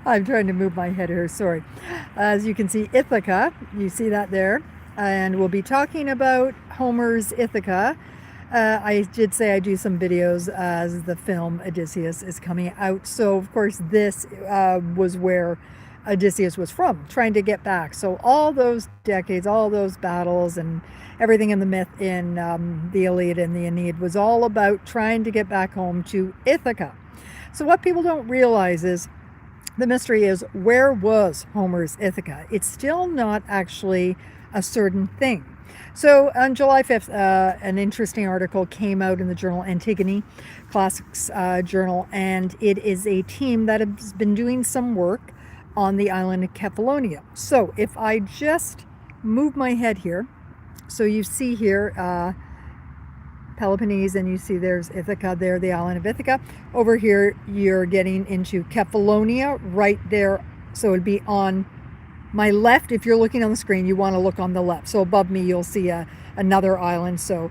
I'm trying to move my head here, sorry. As you can see, Ithaca, you see that there. And we'll be talking about Homer's Ithaca. I did say I do some videos as the film Odysseus is coming out. So, of course, this was where Odysseus was from, trying to get back. So, all those decades, all those battles, and everything in the myth in the Iliad and the Aeneid was all about trying to get back home to Ithaca. So, what people don't realize is the mystery is, where was Homer's Ithaca? It's still not actually a certain thing. So on July 5th, an interesting article came out in the journal Antigone, Classics Journal, and it is a team that has been doing some work on the island of Kefalonia. So if I just move my head here, so you see here Peloponnese, and you see there's Ithaca there, the island of Ithaca. Over here, you're getting into Kefalonia right there. So it'd be on my left. If you're looking on the screen, you want to look on the left. So above me, you'll see another island. So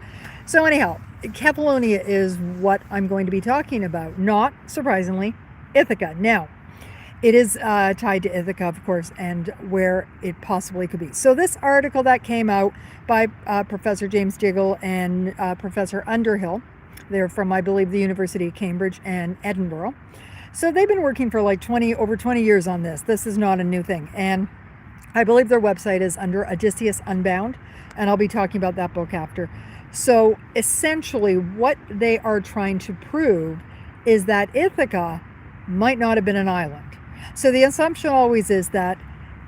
anyhow, Kefalonia is what I'm going to be talking about. Not surprisingly, Ithaca. Now, it is tied to Ithaca, of course, and where it possibly could be. So this article that came out by Professor James Diggle and Professor Underhill, they're from, I believe, the University of Cambridge and Edinburgh. So they've been working for like over 20 years on this. This is not a new thing. And I believe their website is under Odysseus Unbound, and I'll be talking about that book after. So essentially what they are trying to prove is that Ithaca might not have been an island. So the assumption always is that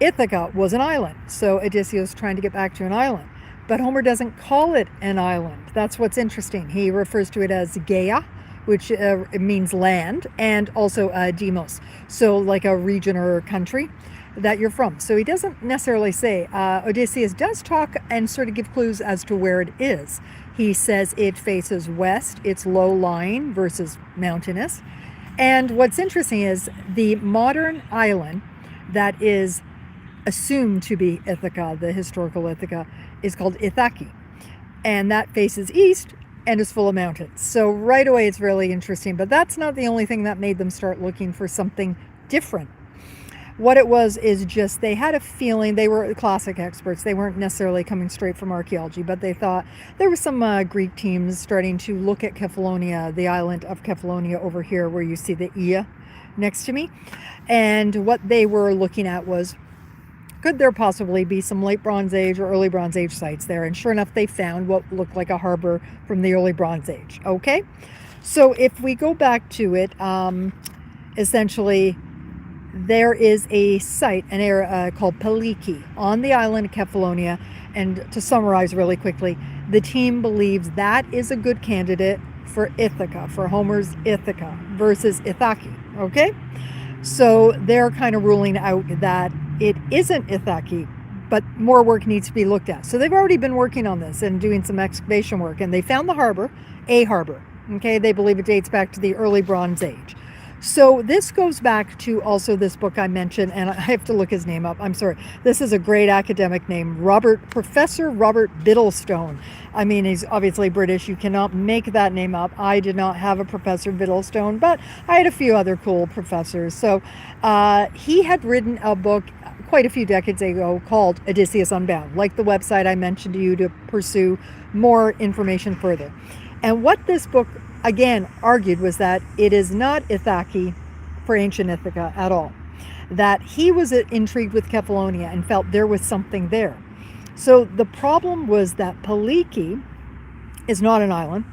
Ithaca was an island. So Odysseus is trying to get back to an island. But Homer doesn't call it an island. That's what's interesting. He refers to it as Gaia, which it means land, and also Demos, so like a region or a country that you're from. So he doesn't necessarily say. Odysseus does talk and sort of give clues as to where it is. He says it faces west, it's low-lying versus mountainous. And what's interesting is the modern island that is assumed to be Ithaca, the historical Ithaca, is called Ithaca. And that faces east and is full of mountains. So right away it's really interesting, but that's not the only thing that made them start looking for something different. What it was is just they had a feeling. They were classic experts. They weren't necessarily coming straight from archaeology, but they thought there were some Greek teams starting to look at Kefalonia, the island of Kefalonia over here where you see the Ia next to me. And what they were looking at was, could there possibly be some late Bronze Age or early Bronze Age sites there? And sure enough, they found what looked like a harbor from the early Bronze Age. Okay, so if we go back to it, essentially, there is a site, an area called Peliki on the island of Kefalonia. And to summarize really quickly, the team believes that is a good candidate for Ithaca, for Homer's Ithaca versus Ithaca. Okay, so they're kind of ruling out that it isn't Ithaca, but more work needs to be looked at. So they've already been working on this and doing some excavation work, and they found the harbor, a harbor. Okay, they believe it dates back to the early Bronze Age. So this goes back to also this book I mentioned, and I have to look his name up. I'm sorry. This is a great academic name, Professor Robert Biddlestone. I mean, he's obviously British. You cannot make that name up. I did not have a Professor Biddlestone, but I had a few other cool professors. So he had written a book quite a few decades ago called Odysseus Unbound, like the website I mentioned to you to pursue more information further. And what this book again argued was that it is not Ithaca for ancient Ithaca at all. That he was intrigued with Kefalonia and felt there was something there. So the problem was that Peliki is not an island.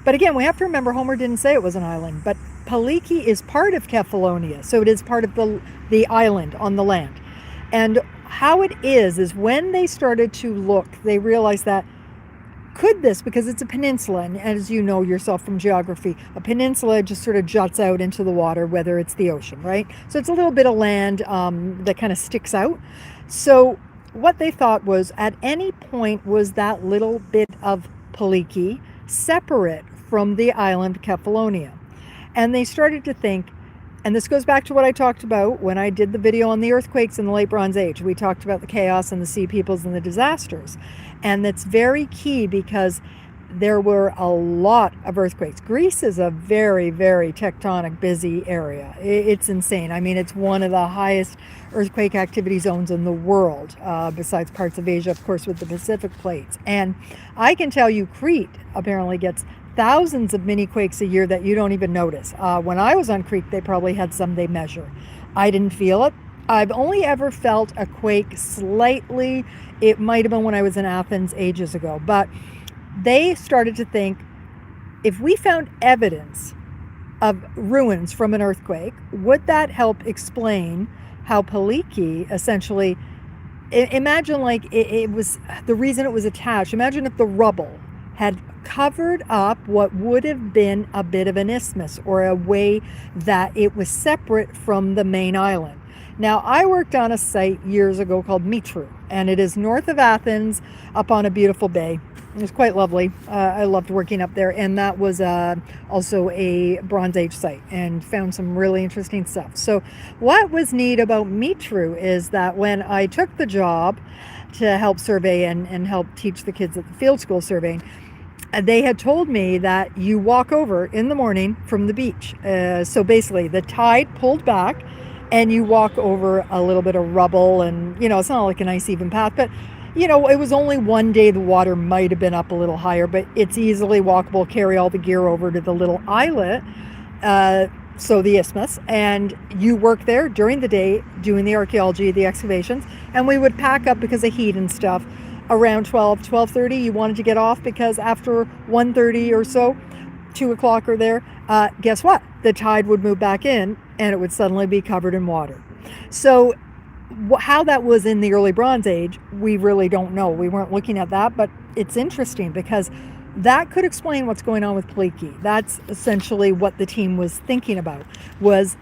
But again, we have to remember Homer didn't say it was an island, but Peliki is part of Kefalonia. So it is part of the island on the land. And how it is when they started to look, they realized that could this, because it's a peninsula, and as you know yourself from geography, a peninsula just sort of juts out into the water, whether it's the ocean, right? So it's a little bit of land that kind of sticks out. So what they thought was, at any point was that little bit of Peliki separate from the island Kefalonia. And they started to think, and this goes back to what I talked about when I did the video on the earthquakes in the late Bronze Age. We talked about the chaos and the sea peoples and the disasters. And that's very key, because there were a lot of earthquakes. Greece is a very, very tectonic, busy area. It's insane. I mean, it's one of the highest earthquake activity zones in the world, besides parts of Asia, of course, with the Pacific plates. And I can tell you, Crete apparently gets thousands of mini quakes a year that you don't even notice. When I was on Crete, they probably had some they measure. I didn't feel it. I've only ever felt a quake slightly. It might have been when I was in Athens ages ago, but they started to think, if we found evidence of ruins from an earthquake, would that help explain how Paliki essentially, imagine like it was, the reason it was attached, imagine if the rubble had covered up what would have been a bit of an isthmus, or a way that it was separate from the main island. Now, I worked on a site years ago called Mitru, and it is north of Athens up on a beautiful bay. It was quite lovely. I loved working up there, and that was also a Bronze Age site, and found some really interesting stuff. So what was neat about Mitru is that when I took the job to help survey and help teach the kids at the field school surveying, they had told me that you walk over in the morning from the beach. So basically the tide pulled back and you walk over a little bit of rubble, and it's not like a nice even path, but it was only one day the water might have been up a little higher, but it's easily walkable. Carry all the gear over to the little islet, so the isthmus, and you work there during the day doing the archaeology, the excavations, and we would pack up because of heat and stuff. Around 12:30 you wanted to get off, because after 1:30 or so, 2 o'clock or there, guess what? The tide would move back in and it would suddenly be covered in water. So how that was in the early Bronze Age, we really don't know. We weren't looking at that, but it's interesting because that could explain what's going on with Paliki. That's essentially what the team was thinking about, was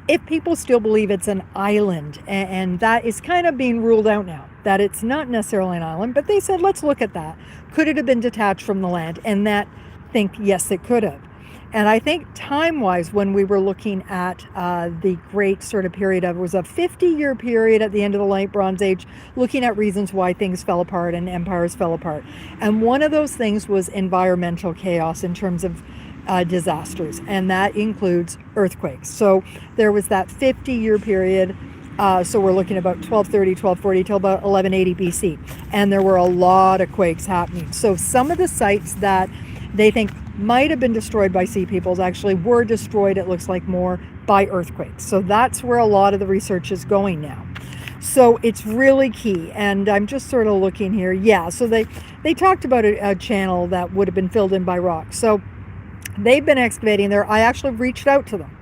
if people still believe it's an island, and that is kind of being ruled out now, that it's not necessarily an island, but they said, let's look at that. Could it have been detached from the land? And that think, yes, it could have. And I think time-wise, when we were looking at the great sort of period of, it was a 50-year period at the end of the late Bronze Age, looking at reasons why things fell apart and empires fell apart. And one of those things was environmental chaos in terms of disasters, and that includes earthquakes. So there was that 50-year period. So we're looking about 1230, 1240 till about 1180 BC. And there were a lot of quakes happening. So some of the sites that they think might have been destroyed by sea peoples actually were destroyed, it looks like, more by earthquakes. So that's where a lot of the research is going now. So it's really key. And I'm just sort of looking here. Yeah, so they talked about a channel that would have been filled in by rock. So they've been excavating there. I actually reached out to them.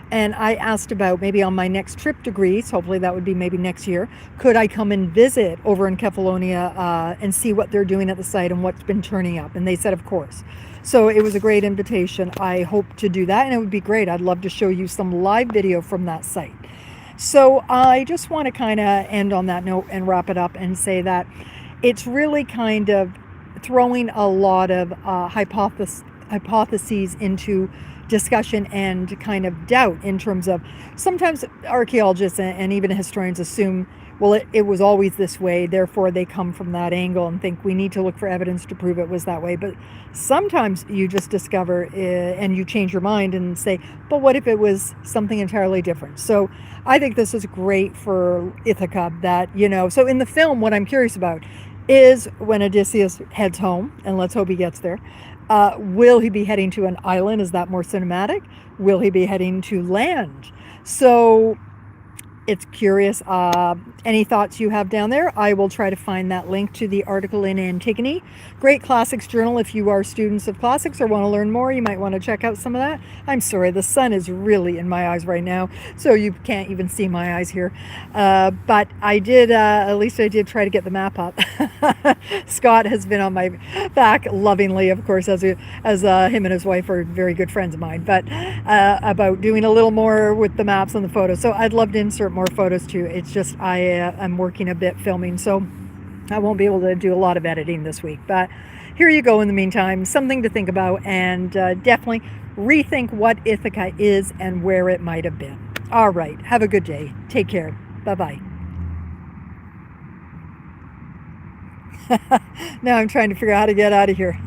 And I asked about maybe on my next trip to Greece, hopefully that would be maybe next year, could I come and visit over in Kefalonia and see what they're doing at the site and what's been turning up? And they said, of course. So it was a great invitation. I hope to do that, and it would be great. I'd love to show you some live video from that site. So I just want to kind of end on that note and wrap it up and say that it's really kind of throwing a lot of hypotheses into discussion and kind of doubt, in terms of sometimes archaeologists and even historians assume, well, it was always this way, therefore they come from that angle and think we need to look for evidence to prove it was that way. But sometimes you just discover and you change your mind and say, but what if it was something entirely different? So I think this is great for Ithaca, that, so in the film, what I'm curious about is when Odysseus heads home, and let's hope he gets there, will he be heading to an island? Is that more cinematic? Will he be heading to land? So it's curious. Any thoughts you have down there? I will try to find that link to the article in Antigone. Great classics journal. If you are students of classics or want to learn more, you might want to check out some of that. I'm sorry, the sun is really in my eyes right now, so you can't even see my eyes here. But I did, at least I did try to get the map up. Scott has been on my back lovingly, of course, as him and his wife are very good friends of mine, but about doing a little more with the maps and the photos. So I'd love to insert more photos too. It's just I'm working a bit filming, so I won't be able to do a lot of editing this week. But here you go in the meantime, something to think about, and definitely rethink what Ithaca is and where it might have been. All right, have a good day. Take care. Bye-bye. Now I'm trying to figure out how to get out of here.